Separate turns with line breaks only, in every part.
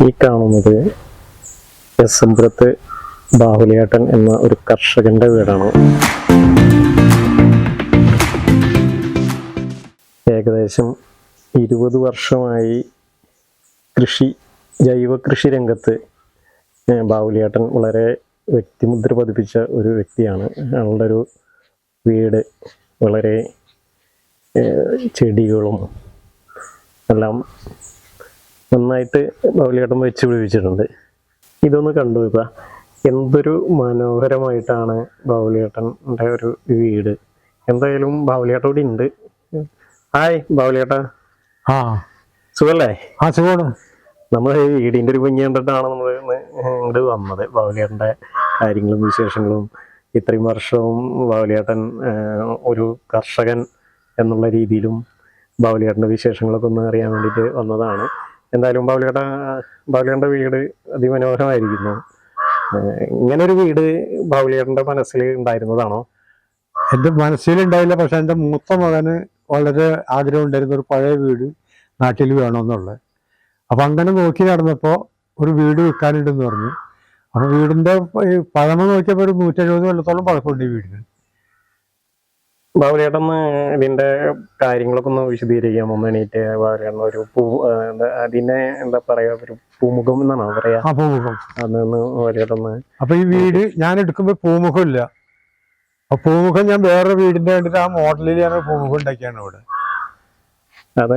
ഈ കാണുന്നത് എസംപുരത്ത് ബാഹുലിയേട്ടൻ എന്ന ഒരു കർഷകന്റെ വീടാണ്. ഏകദേശം 20 വർഷമായി ജൈവ കൃഷി രംഗത്ത് ബാഹുലിയേട്ടൻ വളരെ വ്യക്തിമുദ്ര പതിപ്പിച്ച ഒരു വ്യക്തിയാണ്. അയാളുടെ ഒരു വീട് വളരെ ചെടികളും എല്ലാം നന്നായിട്ട് ബാഹുലിയേട്ടൻ വെച്ച് പിടിപ്പിച്ചിട്ടുണ്ട്. ഇതൊന്ന് കണ്ടു ഇതാ, എന്തൊരു മനോഹരമായിട്ടാണ് ബാഹുലിയേട്ടൻ്റെ ഒരു വീട്. എന്തായാലും ബാഹുലിയേട്ടൻ ഇവിടെ ഉണ്ട്. ഹായ് ബാഹുലിയേട്ട, സുഖല്ലേ?
സുഖമാണ്.
നമ്മൾ വീടിൻ്റെ ഒരു ഭംഗി കണ്ടിട്ടാണ് നമ്മൾ ഇങ്ങോട്ട് വന്നത്. ബാഹുലിയേട്ടൻ്റെ കാര്യങ്ങളും വിശേഷങ്ങളും, ഇത്രയും വർഷവും ബാഹുലിയേട്ടൻ ഒരു കർഷകൻ എന്നുള്ള രീതിയിലും ബാഹുലിയേട്ടൻ്റെ വിശേഷങ്ങളൊക്കെ ഒന്ന് അറിയാൻ വേണ്ടിയിട്ട് വന്നതാണ്. എന്തായാലും ബാഹുലിയേട്ടൻ്റെ വീട് അതിമനോഹരമായിരിക്കുന്നു. ഇങ്ങനൊരു വീട് ബാഹുലിയേട്ടൻ്റെ മനസ്സിൽ ഉണ്ടായിരുന്നതാണോ?
എൻ്റെ മനസ്സിലുണ്ടായില്ല, പക്ഷെ എൻ്റെ മൂത്ത മകന് വളരെ ആഗ്രഹം ഉണ്ടായിരുന്നു ഒരു പഴയ വീട് നാട്ടിൽ വേണമെന്നുള്ളത്. അപ്പം അങ്ങനെ നോക്കി നടന്നപ്പോൾ ഒരു വീട് വെക്കാനുണ്ടെന്ന് പറഞ്ഞു. അപ്പോൾ വീടിൻ്റെ പഴമ നോക്കിയപ്പോൾ ഒരു 170 കൊല്ലത്തോളം പഴക്കമുണ്ട് ഈ വീടിന്.
ബാഹുലിയേട്ടൻ ഇതിന്റെ കാര്യങ്ങളൊക്കെ ഒന്ന് വിശദീകരിക്കാം. ഒന്ന് എണീറ്റ് ബാഹുലിയേട്ടൻ ഒരു അതിനെ എന്താ പറയാ, ഒരു പൂമുഖം എന്നാണോ പറയാ?
പൂമുഖം.
അതൊന്ന് ബാഹുലിയേട്ടൻ.
അപ്പൊ ഈ വീട് ഞാൻ എടുക്കുമ്പോൾ പൂമുഖം ഇല്ല. ആ പൂമുഖം ഞാൻ വേറെ വീടിന്റെ കണ്ടിട്ട് ആ മോഡലിൽ ഞാൻ പൂമുഖം ഉണ്ടാക്കിയാണ് ഇവിടെ.
അത്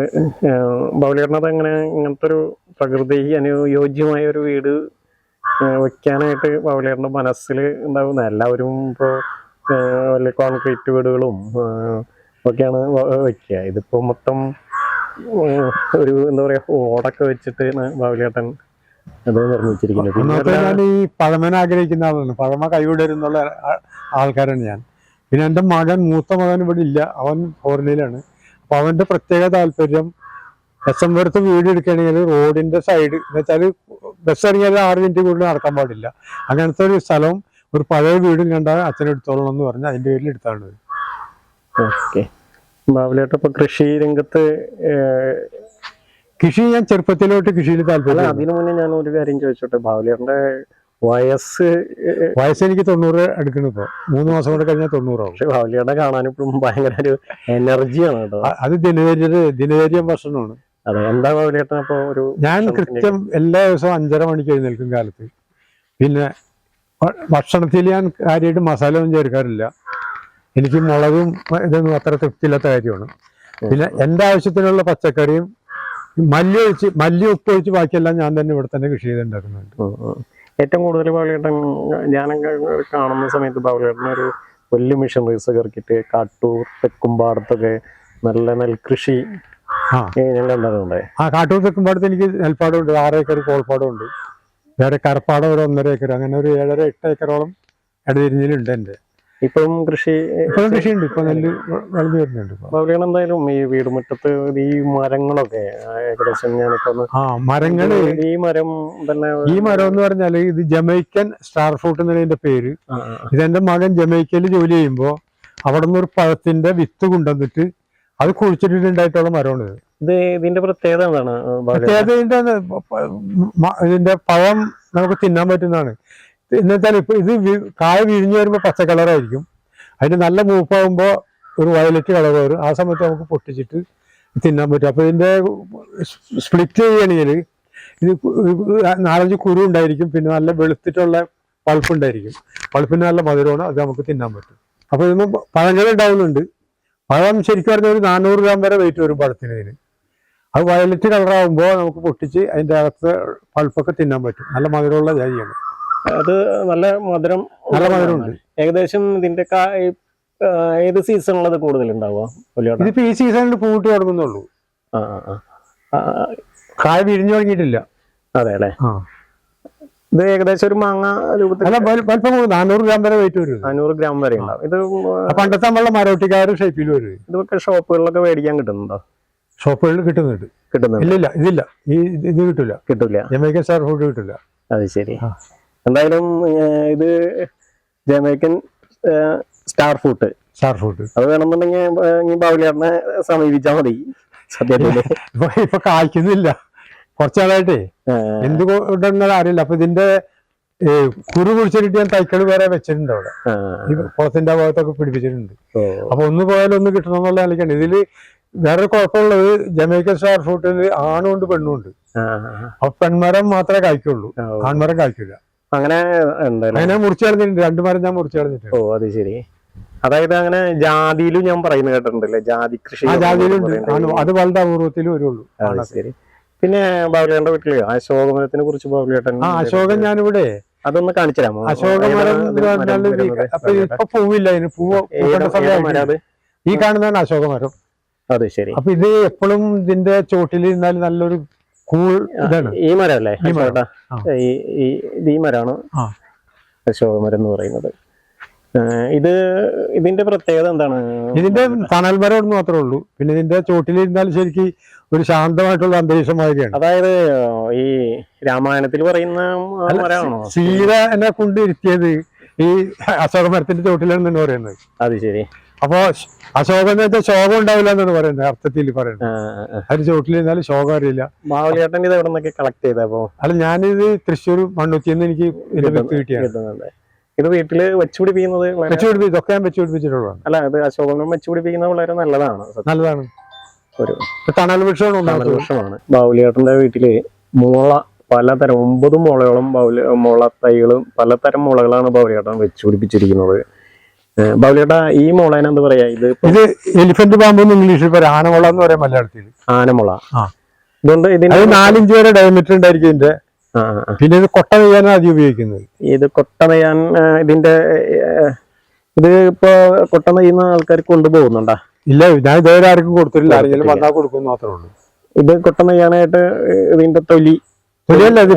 ബാഹുലിയേട്ടനത് എങ്ങനെ ഇങ്ങനത്തെ ഒരു പ്രകൃതി അനുയോജ്യമായ ഒരു വീട് വെക്കാനായിട്ട് ബാഹുലിയേട്ടൻ്റെ മനസ്സിൽ ഉണ്ടാവുന്ന? എല്ലാവരും ഇപ്പോൾ വലിയ കോൺക്രീറ്റ് വീടുകളും ഒക്കെയാണ് വെക്കുക. ഇതിപ്പോ മൊത്തം ഒരു എന്താ പറയാ, ഓടൊക്കെ വെച്ചിട്ട് ബാഹുലിയേട്ടൻ അത് നിർമ്മിച്ചിരിക്കുന്നത്.
ഞാൻ ഈ പഴമനെ ആഗ്രഹിക്കുന്ന ആളാണ്, പഴമ കൈവിടരുന്നുള്ള ആൾക്കാരാണ് ഞാൻ. പിന്നെ എൻ്റെ മൂത്ത മകൻ ഇവിടെ ഇല്ല, അവൻ ഫോറിനിലാണ്. അപ്പൊ അവന്റെ പ്രത്യേക താല്പര്യം എസംപുരത്ത് വീട് എടുക്കുകയാണെങ്കിൽ റോഡിന്റെ സൈഡ് എന്ന് വെച്ചാൽ ബസ് ഇറങ്ങിയാൽ 6 മിനിറ്റ് കൂടുതൽ നടക്കാൻ പാടില്ല. അങ്ങനത്തെ ഒരു സ്ഥലം, ഒരു പഴയ വീടും കണ്ടാൽ അച്ഛനെടുത്തോളണം എന്ന് പറഞ്ഞാൽ അതിന്റെ പേരിൽ എടുത്താണ്.
ഓക്കെ. ബാഹുലിയേട്ടൻ ഇപ്പൊ കൃഷി രംഗത്ത്
കൃഷി ഞാൻ ചെറുപ്പത്തിലോട്ട് കൃഷിയിൽ താല്പര്യം.
അതിനു മുന്നേ ഞാൻ ഒരു കാര്യം ചോദിച്ചോട്ടെ, ബാഹുലിയേട്ടന്റെ വയസ്സ്
എനിക്ക് 90 അടുക്കണം. ഇപ്പൊ 3 മാസം കൊണ്ട് കഴിഞ്ഞാൽ 90 ആവും.
പക്ഷെ ബാഹുലിയേട്ടനെ കാണാൻ ഇപ്പോഴും ഭയങ്കര ഒരു എനർജിയാണ് കേട്ടോ.
അത് ദിനചര്യ ഭക്ഷണമാണ്.
അതെ, എന്താ ബാഹുലിയേട്ടൻ അപ്പൊ ഒരു?
ഞാൻ കൃത്യം എല്ലാ ദിവസവും 5:30 മണിക്ക് എഴുന്നേൽക്കും കാലത്ത്. പിന്നെ ഭക്ഷണത്തിൽ ഞാൻ കാര്യമായിട്ട് മസാല ഒന്നും ചേർക്കാറില്ല. എനിക്ക് മുളകും ഇതൊന്നും അത്ര തൃപ്തിയില്ലാത്ത കാര്യമാണ്. പിന്നെ എൻ്റെ ആവശ്യത്തിനുള്ള പച്ചക്കറിയും മല്ലി ഉപ്പ് ഒഴിച്ച് ബാക്കിയെല്ലാം ഞാൻ തന്നെ ഇവിടെ തന്നെ കൃഷി ചെയ്തുണ്ടാക്കുന്നുണ്ട്.
ഏറ്റവും കൂടുതൽ ബാഹുലിയേട്ടൻ ഞാനൊക്കെ കാണുന്ന സമയത്ത് ബാഹുലിയേട്ടൻ ഒരു വലിയ മിഷനറീസ് ഒക്കെ ഇറക്കിയിട്ട് കാട്ടൂർ തെക്കുംപാടത്തൊക്കെ നല്ല നെൽകൃഷി ഞാൻ കണ്ടതുണ്ട്.
കാട്ടൂർ തെക്കുംപാടത്ത് എനിക്ക് നെൽപ്പാടമുണ്ട്, 6 ഏക്കർ കോൾപ്പാടമുണ്ട്. വേറെ കരപ്പാടം ഒരു 1.5 ഏക്കർ, അങ്ങനെ ഒരു 7-8 ഏക്കറോളം ഇടതിരിഞ്ഞിലുണ്ട് എൻ്റെ.
ഇപ്പോഴും കൃഷിയുണ്ട്.
ഇപ്പൊ നെല്ല് വളർന്നു വരുന്നുണ്ട്.
ബാഹുലിയേട്ടൻ എന്തായാലും ഈ വീട് മുറ്റത്ത് ഈ മരങ്ങളൊക്കെ ഏകദേശം
മരങ്ങള് ഈ മരം എന്ന് പറഞ്ഞാല് ഇത് ജമൈക്കൻ സ്റ്റാർ ഫ്രൂട്ട് എന്നതിന്റെ പേര്. ഇതെന്റെ മകൻ ജമൈക്കയിൽ ജോലി ചെയ്യുമ്പോ അവിടെ നിന്ന് ഒരു പഴത്തിന്റെ വിത്ത് കൊണ്ടുവന്നിട്ട് അത് കുഴിച്ചിട്ടുണ്ടായിട്ടുള്ള മരമാണ് ഇത്.
ഇതിന്റെ പ്രത്യേകത എന്താണ്?
ഇതിന്റെ പഴം നമുക്ക് തിന്നാൻ പറ്റുന്നതാണ്. എന്നുവെച്ചാൽ ഇപ്പൊ ഇത് കായ വിരിഞ്ഞു വരുമ്പോ പച്ച കളറായിരിക്കും. അതിന് നല്ല മൂപ്പാകുമ്പോ ഒരു വയലറ്റ് കളർ വരും. ആ സമയത്ത് നമുക്ക് പൊട്ടിച്ചിട്ട് തിന്നാൻ പറ്റും. അപ്പൊ ഇതിന്റെ സ്പ്ലിറ്റ് ചെയ്യുകയാണെങ്കിൽ ഇത് 4-5 കുരു ഉണ്ടായിരിക്കും. പിന്നെ നല്ല വെളുത്തിട്ടുള്ള പൾപ്പ് ഉണ്ടായിരിക്കും. പൾപ്പിന് നല്ല മധുരമാണ്, അത് നമുക്ക് തിന്നാൻ പറ്റും. അപ്പൊ ഇതിന് പഴങ്ങൾ ഉണ്ടാവുന്നുണ്ട്. പഴം ശരിക്കും പറഞ്ഞാൽ ഒരു 400 ഗ്രാം വരെ വെയിറ്റ് വരും പഴത്തിന്. ഇതിന് അത് വയലറ്റ് കളറാകുമ്പോൾ നമുക്ക് പൊട്ടിച്ച് അതിൻ്റെ അകത്ത് പൾപ്പൊക്കെ തിന്നാൻ പറ്റും. നല്ല മധുരമുള്ള ജാതിയാണ്
അത്. നല്ല മധുരമുണ്ട്. ഏകദേശം ഇതിന്റെ ഏത് സീസണിലത് കൂടുതൽ ഉണ്ടാവുക?
ഇതിപ്പോ ഈ സീസണിൽ പൂവിട്ട് തുടങ്ങുന്നുള്ളൂ. കായ വിരിഞ്ഞു തുടങ്ങിയിട്ടില്ല.
അതെ അല്ലേ? ഇത് ഏകദേശം ഒരു മാങ്ങ രൂപത്തിൽ
400 ഗ്രാം വരെ വെയിറ്റ് വരും.
400 ഗ്രാം വരെ ഉണ്ടാവും. ഇത്
പണ്ടത്തെ നമ്മളെ മരോട്ടിക്കാരുടെ ഷേപ്പിൽ വരും.
ഇതൊക്കെ ഷോപ്പുകളിലൊക്കെ മേടിക്കാൻ കിട്ടുന്നുണ്ടോ?
ഷോപ്പുകളിൽ കിട്ടുന്നുണ്ട്. ഇല്ല ഇത് കിട്ടൂല. ജമൈക്കൻ സ്റ്റാർ ഫ്രൂട്ട് കിട്ടില്ല.
അത് ശരി. എന്തായാലും ഇത് ജമൈക്കൻ സ്റ്റാർ ഫ്രൂട്ട് അത് വേണമെന്നുണ്ടെങ്കിൽ ബാഹുലിയേട്ടനെ സമീപിച്ചാൽ മതി. സത്യത്തില്
ഇപ്പൊ കായ്ക്കുന്നില്ല. കുറച്ചാളായിട്ടേ എന്തുകൊണ്ടെന്നാൽ അറിയില്ല. അപ്പൊ ഇതിന്റെ കുരു കുടിച്ചിട്ട് ഞാൻ തൈക്കൾ വേറെ വെച്ചിട്ടുണ്ട് അവിടെ, ഈ കുളത്തിന്റെ ഭാഗത്തൊക്കെ പിടിപ്പിച്ചിട്ടുണ്ട്. അപ്പൊ ഒന്ന് പോയാലും ഒന്ന് കിട്ടണമെന്നുള്ള നിലയ്ക്കാണ്. ഇതില് വേറെ കുഴപ്പമുള്ളത് ജമൈക്കൻ സ്റ്റാർ ഫ്രൂട്ടിൽ ആണുണ്ട് പെണ്ണുണ്ട്. അപ്പൊ പെൺമരം മാത്രമേ കായ്ക്കുള്ളൂ, ആൺമരം കായ്ക്കില്ല.
അങ്ങനെ
അങ്ങനെ മുറിച്ചു കളഞ്ഞിട്ടുണ്ട്, 2 മരം ഞാൻ മുറിച്ചു കളഞ്ഞിട്ടുണ്ട്.
ഓ അത് ശരി. അതായത് അങ്ങനെ ജാതിയിലും ഞാൻ പറയുന്നത് കേട്ടിട്ടുണ്ടല്ലേ, ജാതി കൃഷി.
ജാതിയിലുണ്ട്, അത് വളരെ അപൂർവത്തിൽ വരുള്ളൂ.
ശരി. പിന്നെ ബാബുലേട്ടന്റെ വീട്ടില് അശോകമരത്തിനെ കുറിച്ച് ബാബുലേട്ടൻ
അശോകൻ ഞാനിവിടെ
അതൊന്ന് കാണിച്ചു തരാമോ?
അശോകമരം അപ്പൊ ഇപ്പൊ പൂവില്ല, ഇതിന് പൂവ് ഈ കാണുന്നതാണ് അശോകമരം.
അത് ശരി.
അപ്പൊ ഇത് എപ്പോഴും ഇതിന്റെ ചോട്ടിൽ ഇരുന്നാൽ നല്ലൊരു കൂൾ ഇതാണ്.
ഈ മരം അല്ലേ ഈ മരമാണ് അശോകമരം എന്ന് പറയുന്നത്. ഇതിന്റെ പ്രത്യേകത എന്താണ്?
ഇതിന്റെ തണൽ മരം ഒന്ന് മാത്രമേ ഉള്ളൂ. പിന്നെ ഇതിന്റെ ചോട്ടിലിരുന്നാൽ ശരിക്കും ഒരു ശാന്തമായിട്ടുള്ള അന്തരീക്ഷം മാതിരിയാണ്.
അതായത് ഈ രാമായണത്തിൽ പറയുന്ന മരമാണോ?
സീത എന്നെ കൊണ്ട് ഇരുത്തിയത് ഈ അശോകമരത്തിന്റെ ചോട്ടിലാണെന്നാണ് പറയുന്നത്.
അത് ശരി.
അപ്പൊ അശോകം എന്ന് വെച്ചാൽ ശോകം ഉണ്ടാവില്ല എന്നാണ് പറയുന്നത്, അർത്ഥത്തിൽ പറയുന്നത്. അതിന് ചോട്ടിലിരുന്നാലും ശോകം അറിയില്ല.
ബാബുലേട്ടൻ ഇത് എവിടെ നിന്നൊക്കെ കളക്ട് ചെയ്തപ്പോ?
അല്ല, ഞാനിത് തൃശ്ശൂർ മണ്ണുത്തിന്ന് എനിക്ക് ഇത് വിത്ത് കിട്ടിയാണ്.
ഇത് വീട്ടില് വെച്ചുപിടിപ്പിക്കുന്നത്
ഇതൊക്കെ ഞാൻ വെച്ചുപിടിപ്പിച്ചിട്ടുള്ളതാണ്.
അല്ല, അത് അശോകം വെച്ചുപിടിപ്പിക്കുന്നത് വളരെ നല്ലതാണ്.
നല്ലതാണ്,
ഒരു
തണൽ വൃക്ഷമാണ്.
ബാബുലേട്ടന്റെ വീട്ടില് മുള പലതരം 9 മുളയോളം മുള തൈകളും പലതരം മുളകളാണ് ബാബുലേട്ടൻ വെച്ചുപിടിപ്പിച്ചിരിക്കുന്നത്. ബാബുലേട്ട, ഈ മുളേനെ എന്താ പറയാ? ഇത്
എലിഫന്റ് ബാമ്പ് എന്ന് ഇംഗ്ലീഷിൽ പറയാം, ആനമുള എന്ന് പറയാം മലയാളത്തിൽ.
ആനമുള. ഇതുകൊണ്ട് ഇതിന്
4 വരെ ഡയമീറ്റർ ഉണ്ടായിരിക്കും ഇതിന്റെ. പിന്നെ ഇത് കൊട്ട നെയ്യാനാണ് ആദ്യം ഉപയോഗിക്കുന്നത്.
ഇത് കൊട്ട നെയ്യാൻ ഇത് ഇപ്പൊ കൊട്ട നെയ്യുന്ന ആൾക്കാർ കൊണ്ടുപോകുന്നുണ്ടാ?
ഇല്ല, ഞാൻ ഇതുവരെ ആർക്കും കൊടുത്തിട്ടില്ല. ആരെങ്കിലും വന്നാൽ കൊടുക്കും മാത്രമേ ഉള്ളൂ.
ഇത് കൊട്ട നെയ്യാനായിട്ട് ഇതിന്റെ തൊലിയല്ല,
ഇത്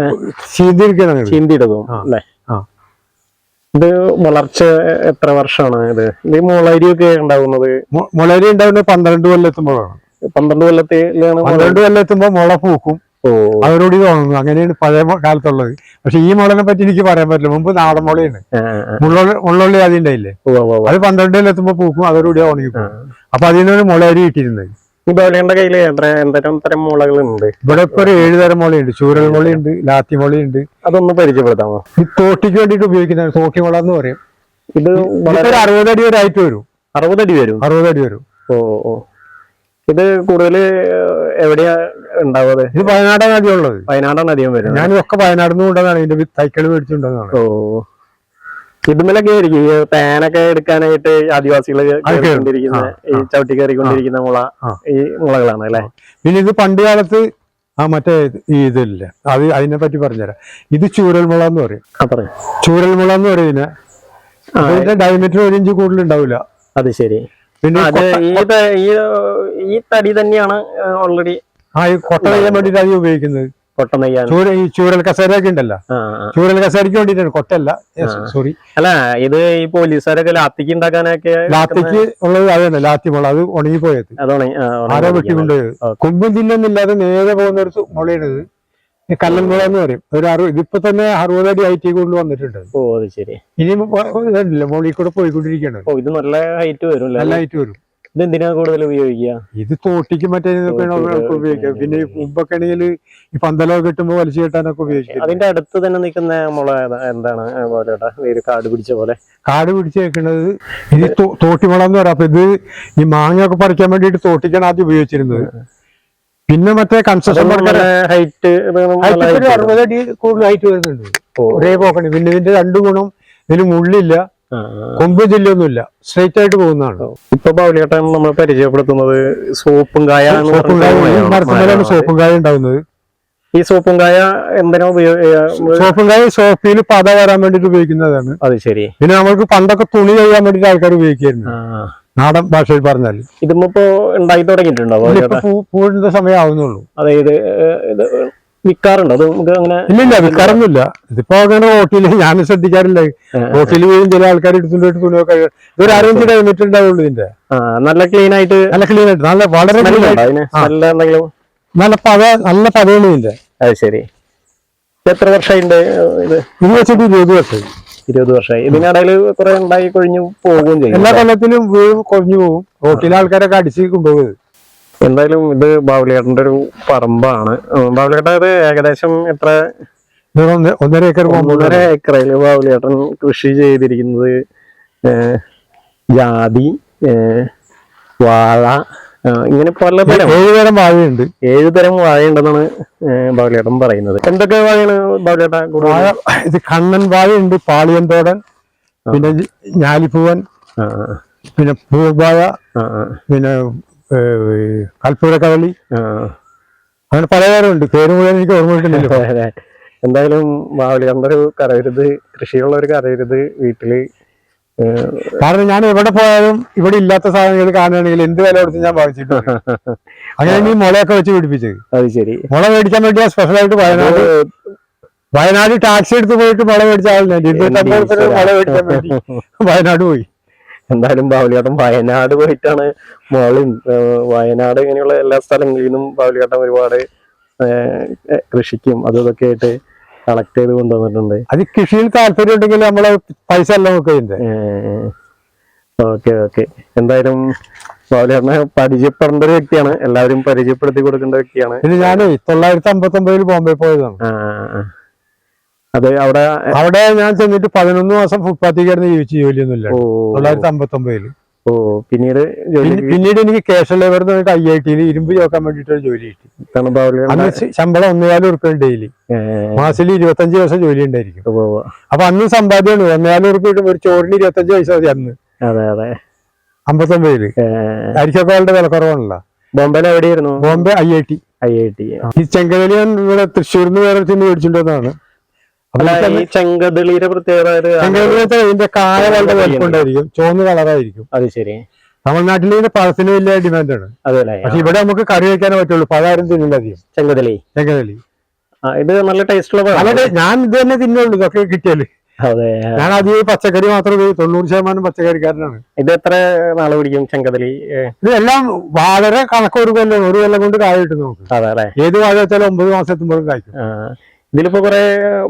ചീന്തിയിടും അല്ലേ? ഇത് വളർച്ച എത്ര വർഷമാണ്? ഇത് മുളരിയൊക്കെ ഉണ്ടാകുന്നത്?
മുളരി ഉണ്ടാകുന്നത് 12 കൊല്ലെത്തുമ്പോഴാണ്.
12 കൊല്ലത്തിലാണ്.
12 കൊല്ലെത്തുമ്പോ മുള പൂക്കും, അവരോട് തോന്നുന്നു. അങ്ങനെയാണ് പഴയ കാലത്തുള്ളത്. പക്ഷെ ഈ മുളനെ പറ്റി എനിക്ക് പറയാൻ പറ്റില്ല. മുമ്പ് നാടൻ മുളയാണ്, മുള്ളുള്ളി ആദ്യം ഉണ്ടായില്ലേ, അത് 12 കൊല്ലെത്തുമ്പോ പൂക്കും, അതോടുകൂടി ഉണങ്ങി പോകും. അപ്പൊ അതിനൊരു മുളയരി കിട്ടിയിരുന്നത്.
ഈ ബാബുലേട്ടന്റെ കയ്യില് എന്തരം മുളകളുണ്ട്?
ഇവിടെ ഇപ്പൊ ഒരു 7 തരം മുളയുണ്ട്. ചൂരൽ മുളയുണ്ട്, ലാത്തി മുളയുണ്ട്.
അതൊന്ന് പരിചയപ്പെടുത്താമോ?
ഈ തോട്ടിക്ക് വേണ്ടിട്ട് ഉപയോഗിക്കുന്ന തോട്ടി മുള എന്ന് പറയും.
ഇത്
ഒരു 60 അടി വരെ ആയിട്ട് വരും.
60 അടി വരും.
60 അടി വരും.
ഓ. ഇത് കൂടുതൽ എവിടെയാ ഉണ്ടാവുന്നത്?
ഇത് വയനാടാണ് അധികം ഉള്ളത്.
വയനാടാണ് അധികം വരും.
ഞാനിതൊക്കെ വയനാട് നിന്ന് കൊണ്ടതാണ്, ഇതിന്റെ തൈക്കള് മേടിച്ചിട്ടുണ്ടെന്നാണ്.
ഓ, ഇതുമലൊക്കെ ആയിരിക്കും ഈ പാനൊക്കെ എടുക്കാനായിട്ട് ആദിവാസികൾ ഈ ചവിട്ടി കയറിക്കൊണ്ടിരിക്കുന്ന മുള, ഈ മുളകളാണ് അല്ലെ?
പിന്നെ ഇത് പണ്ട് കാലത്ത് മറ്റേ ഇതില്ല, അതിനെ പറ്റി പറഞ്ഞുതരാം. ഇത് ചൂരൽമുള എന്ന് പറയും. ചൂരൽമുള എന്ന് പറയുന്നത് ഇതിന്റെ ഡയമീറ്റർ 1 ഇഞ്ച് കൂടുതൽ ഉണ്ടാവില്ല.
അത് ശരി. പിന്നെ ഈ തടി തന്നെയാണ് ഓൾറെഡി
കൊട്ട നെയ്യാൻ വേണ്ടിട്ട് അത് ഉപയോഗിക്കുന്നത്.
കൊട്ട നെയ്യാൻ
ഈ ചൂരൽ കസേരയൊക്കെ ഉണ്ടല്ലോ, ചൂരൽ കസേരയ്ക്ക് വേണ്ടിട്ടാണ്, കൊട്ടല്ല. സോറി,
അല്ല, ഇത് ഈ പോലീസുകാരൊക്കെ ലാത്തിക്ക് ഉണ്ടാക്കാനൊക്കെ.
ലാത്തിക്ക് ഉള്ളത് അത് തന്നെ, ലാത്തി മുള. അത് ഉണങ്ങിപ്പോയത്, ആരോ വെട്ടിക്കൊണ്ടുപോയത്. കൊമ്പും തിന്നൊന്നില്ലാതെ നേരെ പോകുന്ന ഒരു മുളയാണിത്. കല്ലൻ മുള എന്ന് പറയും. ഇതിപ്പോ തന്നെ 60 അടി ഹൈറ്റ് കൊണ്ട് വന്നിട്ടുണ്ട്.
ഓ, അത് ശരി.
ഇനി മുകളിൽ കൂടെ പോയിക്കൊണ്ടിരിക്കുകയാണ്.
ഓ, ഇത് നല്ല ഹൈറ്റ് വരും.
നല്ല ഹൈറ്റ് വരും.
ഇത് എന്തിനാ കൂടുതൽ ഉപയോഗിക്കുക?
ഇത് തോട്ടിക്ക് മറ്റേ ഉപയോഗിക്കാം. പിന്നെ മുമ്പൊക്കെ ആണെങ്കിൽ ഈ പന്തലൊക്കെ കിട്ടുമ്പോ വലിച്ചു കെട്ടാനൊക്കെ ഉപയോഗിക്കാം.
അതിന്റെ അടുത്ത് തന്നെ നിൽക്കുന്ന മുള എന്താണ്? കാട് പിടിച്ച പോലെ
കാട് പിടിച്ച് വെക്കുന്നത് ഇത് തോട്ടിമുള എന്ന് പറയാം. അപ്പൊ ഇത് ഈ മാങ്ങയൊക്കെ പറിക്കാൻ വേണ്ടിട്ട് തോട്ടിക്കാണ് ആദ്യം ഉപയോഗിച്ചിരുന്നത്. പിന്നെ മറ്റേ കൺസ്ട്രക്ഷൻ
ഹൈറ്റ്
60 അടി കൂടുതൽ ഹൈറ്റ് വരുന്നുണ്ട്. ഒരേ പോക്കണി. പിന്നെ ഇതിന്റെ 2 ഗുണം, ഇതിന് മുള്ളില്ല, കൊമ്പ് ജില്ലൊന്നുമില്ല, സ്ട്രൈറ്റ് ആയിട്ട് പോകുന്നതാണ്.
ഇപ്പൊ ബാബുലേട്ടൻ നമ്മൾ പരിചയപ്പെടുത്തുന്നത് സോപ്പും കായ.
മരത്തിലാണ് സോപ്പും കായ ഉണ്ടാവുന്നത്.
ഈ സോപ്പും കായ എന്തിനാ
സോപ്പും കായ സോപ്പിൽ പത വരാൻ വേണ്ടിട്ട് ഉപയോഗിക്കുന്നതാണ്.
അത് ശരി.
പിന്നെ നമ്മൾക്ക് പണ്ടൊക്കെ തുണി കഴിയാൻ വേണ്ടിട്ട് ആൾക്കാർ ഉപയോഗിക്കായിരുന്നു, നാടൻ ഭാഷയിൽ പറഞ്ഞാൽ.
ഇതിപ്പോ ഉണ്ടായി തുടങ്ങിയിട്ടുണ്ടോ?
പൂവിന്റെ സമയം ആവുന്നുള്ളൂ.
അതായത് വിൽക്കാറുണ്ടോ? അത് നമുക്ക് അങ്ങനെ?
ഇല്ലില്ല, വിൽക്കാറൊന്നുമില്ല. ഇതിപ്പോ അങ്ങനെ റോട്ടില് ഞാൻ ശ്രദ്ധിക്കാറില്ല. റോട്ടിൽ വീഴും ചില ആൾക്കാർ എടുത്തുകൊണ്ട് തുണിയൊക്കെ. ഇതൊരു 6 ഇഞ്ച് ഡയമീറ്റർ ഉണ്ടാവുള്ളൂ ഇതിന്റെ.
നല്ല ക്ലീൻ ആയിട്ട്
നല്ല വളരെ നല്ല പതയാണ് ഇതിന്റെ.
അത് ശരി. എത്ര വർഷമായിട്ടുണ്ട് ഇത്?
ഇത് വെച്ചിട്ട് 20 വർഷമായി.
20 വർഷമായി. ഇതിനിടയിൽ കുറെ ഉണ്ടായി കൊഴിഞ്ഞു പോകുകയും ചെയ്യും.
എല്ലാ കൊല്ലത്തിലും വീഴും, കൊഴിഞ്ഞു പോകും. റോട്ടിലെ ആൾക്കാരൊക്കെ അടിച്ച് കൊണ്ടുപോകുന്നത്.
എന്തായാലും ഇത് ബാബുലേട്ടന്റെ ഒരു പറമ്പാണ്. ബാബുലേട്ട ഇത് ഏകദേശം എത്ര?
1.5 ഏക്കർ
1.5 ഏക്കറിൽ ബാബുലേട്ടൻ കൃഷി ചെയ്തിരിക്കുന്നത് ജാതി, വാഴ, ഇങ്ങനെ പലതരം
7 തരം വാഴയുണ്ട്.
7 തരം വാഴയുണ്ടെന്നാണ് ബാബുലേട്ടൻ പറയുന്നത്. എന്തൊക്കെ വാഴയാണ് ബാബുലേട്ട?
വാഴ ഇത് കണ്ണൻ വാഴയുണ്ട്, പാളിയന്തോടൻ, പിന്നെ ഞാലിപ്പൂവൻ, പിന്നെ പൂവാഴ, പിന്നെ കൽപ്പൂരക്കവളി, അങ്ങനെ പലതരം ഉണ്ട്. പേര് മുഴുവൻ എനിക്ക് ഓർമ്മ കിട്ടുന്നില്ല.
എന്തായാലും ബാബുലേട്ടന്റെ ഒരു കരവിരുത്, കൃഷിയുള്ള ഒരു കരവിരുത് വീട്ടില്.
കാരണം ഞാൻ എവിടെ പോയാലും ഇവിടെ ഇല്ലാത്ത സാധനങ്ങൾ കാണുകയാണെങ്കിൽ എന്ത് വില കൊടുത്ത് ഞാൻ വാങ്ങിച്ചിട്ടുണ്ട്. അങ്ങനെ ഈ മുളയൊക്കെ വെച്ച് പിടിപ്പിച്ചത്.
അത് ശരി.
മുള മേടിക്കാൻ വേണ്ടി ഞാൻ സ്പെഷ്യലായിട്ട് വയനാട് ടാക്സി എടുത്ത് പോയിട്ട് മുള മേടിച്ച ആളില്ല. 250 മുള മേടിക്കാൻ വേണ്ടി വയനാട് പോയി.
എന്തായാലും ബാബുലേട്ടൻ വയനാട് പോയിട്ടാണ് മുളയും, വയനാട് ഇങ്ങനെയുള്ള എല്ലാ സ്ഥലങ്ങളിൽ നിന്നും ബാബുലേട്ടൻ ഒരുപാട് കൃഷിക്കും അതും ഇതൊക്കെ ആയിട്ട് കളക്ട് ചെയ്ത് കൊണ്ടുവന്നിട്ടുണ്ട്.
അത് കൃഷിയിൽ താല്പര്യം ഉണ്ടെങ്കിൽ നമ്മളെ പൈസ എല്ലാം നോക്കുന്നുണ്ട്.
Okay okay. എന്തായാലും ബാബുലേട്ടനെ പരിചയപ്പെടേണ്ട ഒരു വ്യക്തിയാണ്, എല്ലാവരും പരിചയപ്പെടുത്തി കൊടുക്കേണ്ട വ്യക്തിയാണ്.
ഇത് ഞാൻ 959 ബോംബെ പോയതാണ്.
അത് അവിടെ
ഞാൻ ചെന്നിട്ട് 11 മാസം ഫുട്പാത്തിക്കായിരുന്നു ജീവിച്ചു. ജോലിയൊന്നുമില്ല 959.
പിന്നീട്
എനിക്ക് ക്യാഷ് ലേബർ IIT-യിൽ ഇരുമ്പ് ചോക്കാൻ വേണ്ടിട്ട് ജോലി കിട്ടി. അന്ന് ശമ്പളം 1.4 ഉറുപ്പ്യ ഡെയിലി, മാസത്തിൽ 25 ദിവസം ജോലി ഉണ്ടായിരിക്കും. അപ്പൊ അന്ന് സമ്പാദ്യമാണ് 1.4 ഉറുപ്പ്യ കിട്ടും. ഒരു ചോറിന് 25 പൈസ മതി അന്ന്. 59 അരിക്കൊക്കെ വളരെ വിലക്കുറവാണല്ലോ.
ബോംബെയിൽ എവിടെയായിരുന്നു?
ബോംബെ IIT. ഈ ചെങ്കതലി ഞാൻ ഇവിടെ തൃശ്ശൂരിന്ന് വേറെ ചെന്ന് മേടിച്ചിട്ടുള്ളതാണ്.
ചെങ്കദളിയുടെ പ്രത്യേകത
ഇതിന്റെ കായ വളരെ വലുപ്പമുണ്ടായിരിക്കും, ചുവന്ന കളറായിരിക്കും.
അത് ശരി.
തമിഴ്നാട്ടിൽ ഇതിന്റെ പഴത്തിന് വലിയ ഡിമാൻഡാണ്. പക്ഷെ ഇവിടെ നമുക്ക് കറി വയ്ക്കാനേ പറ്റുള്ളൂ, പഴാരും തിന്നില്ല അധികം. ചെങ്കദളി
ഇത് നല്ല ടേസ്റ്റ് ഉള്ള.
ഞാൻ ഇത് തന്നെ തിന്നുള്ളൂ ഇതൊക്കെ കിട്ടിയാല്. ഞാൻ അധികം പച്ചക്കറി മാത്രമേ 90% പച്ചക്കറിക്കാരനാണ്.
ഇത് എത്ര നാള് പിടിക്കും ചെങ്കദളി?
ഇതെല്ലാം വളരെ കണക്കൊരു കൊല്ലം കൊണ്ട് കായ കിട്ടും നമുക്ക്. ഏത് വാഴ വെച്ചാലും 9 മാസം എത്തുമ്പോഴും കായ്ക്കും.
ഇതിലിപ്പോ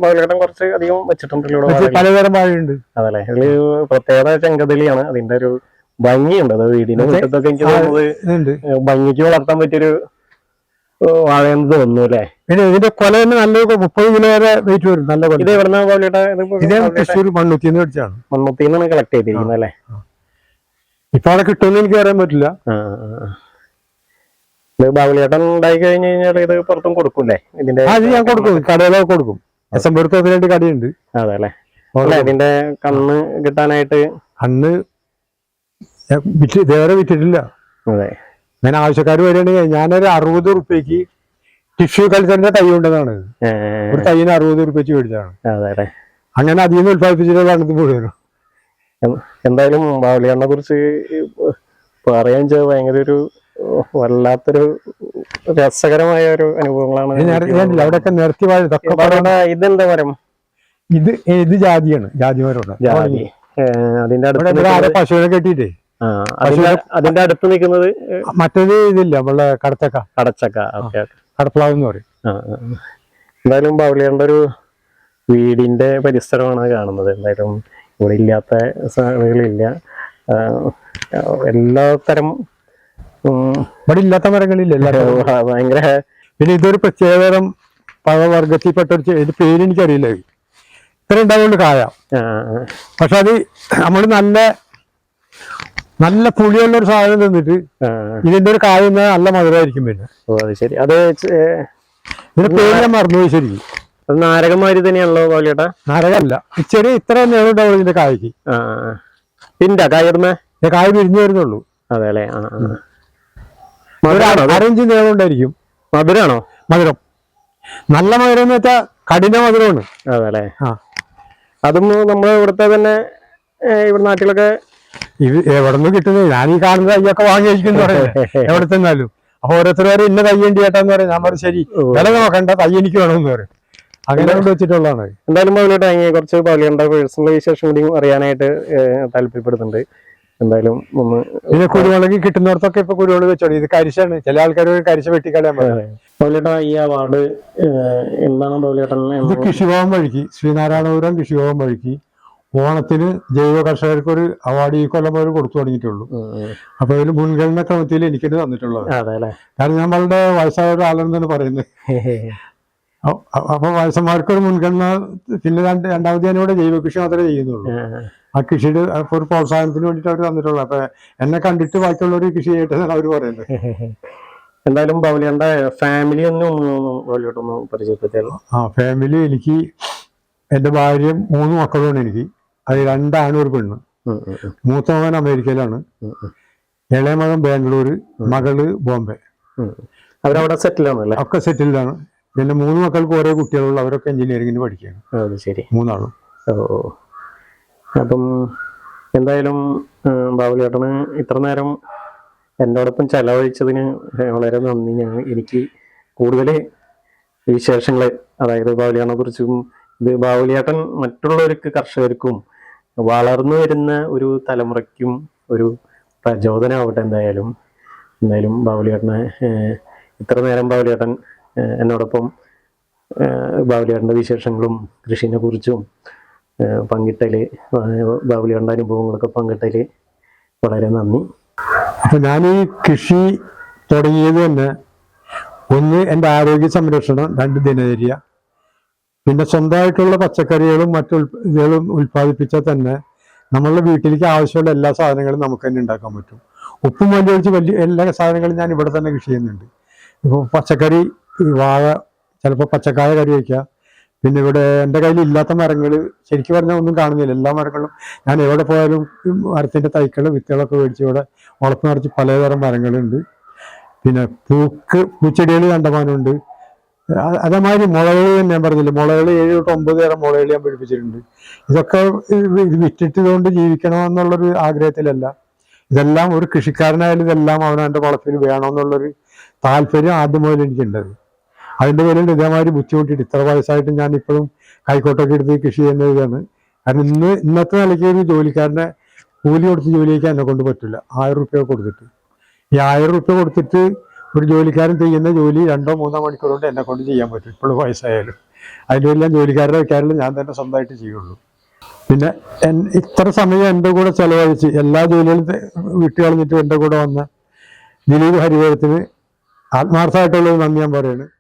ബാബുലേട്ടൻ കുറച്ച് അധികം വെച്ചിട്ടുണ്ടല്ലോ.
പലതരം വാഴയുണ്ട്.
അതല്ലേ, ഇതില് പ്രത്യേകത ചെങ്കദളിയാണ്. അതിന്റെ ഒരു ഭംഗിയുണ്ട്. അത് വീടിന്റെ മുറ്റത്തൊക്കെ എനിക്ക് തോന്നുന്നത് ഭംഗിക്ക് വളർത്താൻ പറ്റിയൊരു വാഴയെന്ന് തോന്നുന്നു അല്ലേ?
പിന്നെ ഇതിന്റെ കൊല തന്നെ നല്ലൊരു 30 കിലോ വരെ വെയിറ്റ് വരും. നല്ല കൊല.
ഇത് എവിടുന്ന ബാബുലേട്ട?
തൃശ്ശൂർ മണ്ണുത്തിന്ന് മേടിച്ചാണ്.
മണ്ണുത്തിന്നാണ് കളക്ട് ചെയ്തിരിക്കുന്നത് അല്ലേ?
ഇപ്പൊ അവിടെ കിട്ടുമെന്ന് എനിക്ക് പറയാൻ പറ്റില്ല.
ഇത് ബാബുലേട്ടൻ ഉണ്ടായി കഴിഞ്ഞു കഴിഞ്ഞാൽ ഇത് പുറത്തും കൊടുക്കൂല്ലേ? ഇതിന്റെ
ഞാൻ കൊടുക്കും, കടയിലൊക്കെ കൊടുക്കും. എസംബർത്ത് 1 കടയുണ്ട്.
അതെ അല്ലെ? ഇതിന്റെ കണ്ണ് കിട്ടാനായിട്ട്
അന്ന് ഇതേവരെ വിറ്റിട്ടില്ല.
അതെ.
അങ്ങനെ ആവശ്യക്കാർ വരികയാണെങ്കിൽ ഞാനൊരു 60 ഉറുപ്പ്യക്ക് ടിഷ്യൂ കൾച്ചറിന്റെ തൈ ഉണ്ടെന്നാണ്. ഒരു തൈന് 60 ഉറുപ്പ്യക്ക് മേടിച്ചതാണ്.
അതെ.
അങ്ങനെ അതിൽ നിന്ന് ഉത്പാദിപ്പിച്ചിട്ടുള്ളതാണ് ഇത് മുഴുവനും.
എന്തായാലും ബാബുലേട്ടനെ കുറിച്ച് പറയാൻ വെച്ചാൽ ഭയങ്കര ഒരു വല്ലാത്തൊരു രസകരമായ ഒരു അനുഭവങ്ങളാണ്.
അവിടെയൊക്കെ നിരത്തി വാഴ.
ഇതെന്താ മരം?
ഇത് ജാതിയാണ്, ജാതി മരമാണ്.
ജാതി. അതിന്റെ അടുത്ത്
പശുവിനെ കെട്ടിട്ടേ
അതിന്റെ അടുത്ത് നിൽക്കുന്നത്
മറ്റേത് ഇതില്ല, നമ്മളെ കടച്ചക്ക കടപ്ലാവ് എന്ന് പറയും.
എന്തായാലും ബാബുലേട്ടന്റെ ഒരു വീടിന്റെ പരിസരമാണ് കാണുന്നത്. എന്തായാലും ഇവിടെ ഇല്ലാത്ത സാധനങ്ങളില്ല, എല്ലാ തരം
ഇവിടെ ഇല്ലാത്ത മരങ്ങളില്ല.
ഭയങ്കര.
പിന്നെ ഇതൊരു പ്രത്യേകതരം പഴവർഗത്തിൽപ്പെട്ട ഒരു പേര് എനിക്കറിയില്ല. ഇത്ര ഉണ്ടാവുള്ളൂ കായ. പക്ഷെ അത് നമ്മൾ നല്ല പുളിയുള്ള ഒരു സാധനം തിന്നിട്ട് ഇതിന്റെ ഒരു കായ നല്ല മധുരമായിരിക്കും. പിന്നെ
ശരി. അത്
ഇതിന്റെ പേര് ഞാൻ മറന്നുപോയി. ശരിക്കും
അത് നാരകമാതിരി തന്നെയാണല്ലോ ബാബുലേട്ടാ?
നാരകമല്ല, ചെറിയ ഇത്ര തന്നെയാണ് ഉണ്ടാവുള്ളൂ ഇതിന്റെ കായ്ക്ക്.
പിന്നെ
കായ വിരിഞ്ഞു വരുന്നുള്ളൂ.
അതെ അല്ലെ?
6 ഇഞ്ച് നീളം ഉണ്ടായിരിക്കും.
മധുരാണോ?
മധുരം നല്ല മധുരം എന്ന് വെച്ചാൽ കഠിന മധുരമാണ്.
അതെ അല്ലെ? അതും നമ്മൾ ഇവിടുത്തെ തന്നെ ഇവിടെ നാട്ടിലൊക്കെ
എവിടെ നിന്ന് കിട്ടുന്നത്? ഞാൻ ഈ കാണുന്ന തയ്യൊക്കെ വാങ്ങി കഴിക്കുന്നു എവിടെ ചെന്നാലും. അപ്പൊ ഓരോരുത്തരും ഇന്ന തയ്യണ്ടി ചേട്ടാന്ന് പറയും. ഞാൻ പറയും ശരി, വില നോക്കണ്ട, തൈ എനിക്ക് വേണമെന്ന് പറയും. അങ്ങനെ കൊണ്ട് വെച്ചിട്ടുള്ളതാണ്.
എന്തായാലും ബാബുലേട്ടാ കുറച്ച് ബാബുലേട്ടന്റെ പേഴ്സണൽ വിശേഷം കൂടി അറിയാനായിട്ട് താല്പര്യപ്പെടുന്നുണ്ട്. എന്തായാലും ഒന്ന്
പിന്നെ കുരുമുളക് കിട്ടുന്നിടത്തൊക്കെ ഇപ്പൊ കുരുമുളക് വെച്ചോളൂ. ഇത് കരിശാണ്. ചില ആൾക്കാർ കരിശ വെട്ടിക്കളയാൻ പറയും.
ബാബുലേട്ടാ, ഈ അവാർഡ് എന്താണ് ബാബുലേട്ടൻ?
ഇത് കൃഷിഭവൻ വഴിക്ക്, ശ്രീനാരായണപുരം കൃഷിഭവൻ വഴിക്ക് ഓണത്തിന് ജൈവ കർഷകർക്ക് ഒരു അവാർഡ് ഈ കൊല്ലം അവർ കൊടുത്തു തുടങ്ങിയിട്ടുള്ളൂ. അപ്പൊ അതിൽ മുൻഗണന ക്രമത്തിൽ എനിക്കിത് തന്നിട്ടുള്ളത്. കാരണം ഞാൻ വളരെ വയസ്സായ ഒരാളെന്നാണ് പറയുന്നത്. അപ്പൊ വയസ്സന്മാർക്കൊരു മുൻഗണന. പിന്നെ രണ്ടാമത് ഞാനിവിടെ ജൈവ കൃഷി മാത്രമേ ചെയ്യുന്നുള്ളൂ. ആ കൃഷിയുടെ ഒരു പ്രോത്സാഹനത്തിന് വേണ്ടിയിട്ട് അവർ തന്നിട്ടുള്ളൂ. അപ്പൊ എന്നെ കണ്ടിട്ട് ബാക്കിയുള്ളവർ കൃഷി ചെയ്യട്ടെ എന്നാണ് അവർ പറയുന്നത്.
എന്തായാലും ബാവുലിയുടെ ഫാമിലി ഒന്നും പരിചയപ്പെടുത്തിയാലോ?
ഫാമിലി എനിക്ക് എൻ്റെ ഭാര്യയും 3 മക്കളുമാണ് എനിക്ക്. അത് 2 ആണും 1 പെണ്ണ്. മൂത്ത മകൻ അമേരിക്കയിലാണ്, ഇളയ മകൻ ബാംഗ്ലൂർ, മകള് ബോംബെ.
അവരവിടെ സെറ്റിലാണല്ലേ?
ഒക്കെ സെറ്റിൽഡാണ്. പിന്നെ 3 മക്കൾക്ക് ഓരോ കുട്ടികളുള്ള, അവരൊക്കെ എഞ്ചിനീയറിംഗിന് പഠിക്കുകയാണ്.
ശരി,
3 ആളും.
അപ്പം എന്തായാലും ബാവുലിയേട്ടന് ഇത്ര നേരം എന്നോടൊപ്പം ചെലവഴിച്ചതിന് വളരെ നന്ദി. എനിക്ക് കൂടുതൽ വിശേഷങ്ങൾ, അതായത് ബാവുലിയേട്ടനെ കുറിച്ചും ഇത് ബാവുലിയേട്ടൻ മറ്റുള്ളവർക്ക്, കർഷകർക്കും വളർന്നു വരുന്ന ഒരു തലമുറയ്ക്കും ഒരു പ്രചോദനമാവട്ടെ. എന്തായാലും ബാവുലിയേട്ടനെ ഇത്ര നേരം ബാവുലിയേട്ടൻ എന്നോടൊപ്പം ബാവുലിയേട്ടൻ്റെ വിശേഷങ്ങളും കൃഷിനെ കുറിച്ചും പങ്കിട്ടല്, ബാവുലിയേട്ടൻ്റെ അനുഭവങ്ങളൊക്കെ പങ്കിട്ടല് വളരെ നന്ദി.
അപ്പൊ ഞാൻ ഈ കൃഷി തുടങ്ങിയത് തന്നെ, 1 എൻ്റെ ആരോഗ്യ സംരക്ഷണം, 2 ദിനചര്യ, പിന്നെ സ്വന്തമായിട്ടുള്ള പച്ചക്കറികളും മറ്റു ഇതുകളും ഉൽപ്പാദിപ്പിച്ചാൽ തന്നെ നമ്മളുടെ വീട്ടിലേക്ക് ആവശ്യമുള്ള എല്ലാ സാധനങ്ങളും നമുക്ക് തന്നെ ഉണ്ടാക്കാൻ പറ്റും. ഉപ്പും മല്ലി ഒഴിച്ച് വലിയ എല്ലാ സാധനങ്ങളും ഞാൻ ഇവിടെ തന്നെ കൃഷി ചെയ്യുന്നുണ്ട്. ഇപ്പോൾ പച്ചക്കറി, വാഴ, ചിലപ്പോൾ പച്ചക്കായ കറി വയ്ക്കുക. പിന്നെ ഇവിടെ എൻ്റെ കയ്യിൽ ഇല്ലാത്ത മരങ്ങൾ ശരിക്കും പറഞ്ഞാൽ ഒന്നും കാണുന്നില്ല. എല്ലാ മരങ്ങളും ഞാൻ എവിടെ പോയാലും മരത്തിൻ്റെ തൈക്കളും വിത്തുകളൊക്കെ മേടിച്ച് ഇവിടെ വളർത്ത് നിറച്ച് പലതരം മരങ്ങളുണ്ട്. പിന്നെ പൂച്ചെടികൾ കണ്ടമാനമുണ്ട്. അതേമാതിരി മുളകൾ ഞാൻ പറഞ്ഞില്ല, മുളകൾ 7 തൊട്ട് 9 തരം മുളകൾ ഞാൻ പിടിപ്പിച്ചിട്ടുണ്ട്. ഇതൊക്കെ വിറ്റിട്ടുകൊണ്ട് ജീവിക്കണമെന്നുള്ളൊരു ആഗ്രഹത്തിലല്ല. ഇതെല്ലാം ഒരു കൃഷിക്കാരനായാലും ഇതെല്ലാം അവനവൻ്റെ വളപ്പിൽ വേണമെന്നുള്ളൊരു താല്പര്യം ആദ്യം മുതൽ എനിക്കുണ്ടത്. അതിൻ്റെ പേരിൽ ഇതേമാതിരി ബുദ്ധിമുട്ടിയിട്ട് ഇത്ര വയസ്സായിട്ട് ഞാൻ ഇപ്പോഴും കൈക്കോട്ടൊക്കെ എടുത്ത് കൃഷി ചെയ്യുന്ന ഇതാണ്. കാരണം ഇന്നത്തെ നിലയ്ക്ക് ഒരു ജോലിക്കാരനെ കൂലി കൊടുത്ത് ജോലി ചെയ്യാൻ എന്നെ കൊണ്ട് പറ്റില്ല. 1000 റുപ്യ കൊടുത്തിട്ട്, ഈ 1000 റുപ്യ കൊടുത്തിട്ട് ഒരു ജോലിക്കാരൻ ചെയ്യുന്ന ജോലി 2-3 മണിക്കൂർ കൊണ്ട് എന്നെ കൊണ്ട് ചെയ്യാൻ പറ്റും, ഇപ്പോഴും വയസ്സായാലും. അതിൻ്റെ എല്ലാം ജോലിക്കാരുടെ വയ്ക്കാറില്ല, ഞാൻ തന്നെ സ്വന്തമായിട്ട് ചെയ്യുള്ളൂ. പിന്നെ ഇത്ര സമയം എൻ്റെ കൂടെ ചെലവഴിച്ച് എല്ലാ ജോലികളും വിട്ടു കളഞ്ഞിട്ട് എൻ്റെ കൂടെ വന്ന ദിലീപ് ഹരിവേദത്തിന് ആത്മാർത്ഥമായിട്ടുള്ളൊരു നന്ദി ഞാൻ പറയുന്നത്.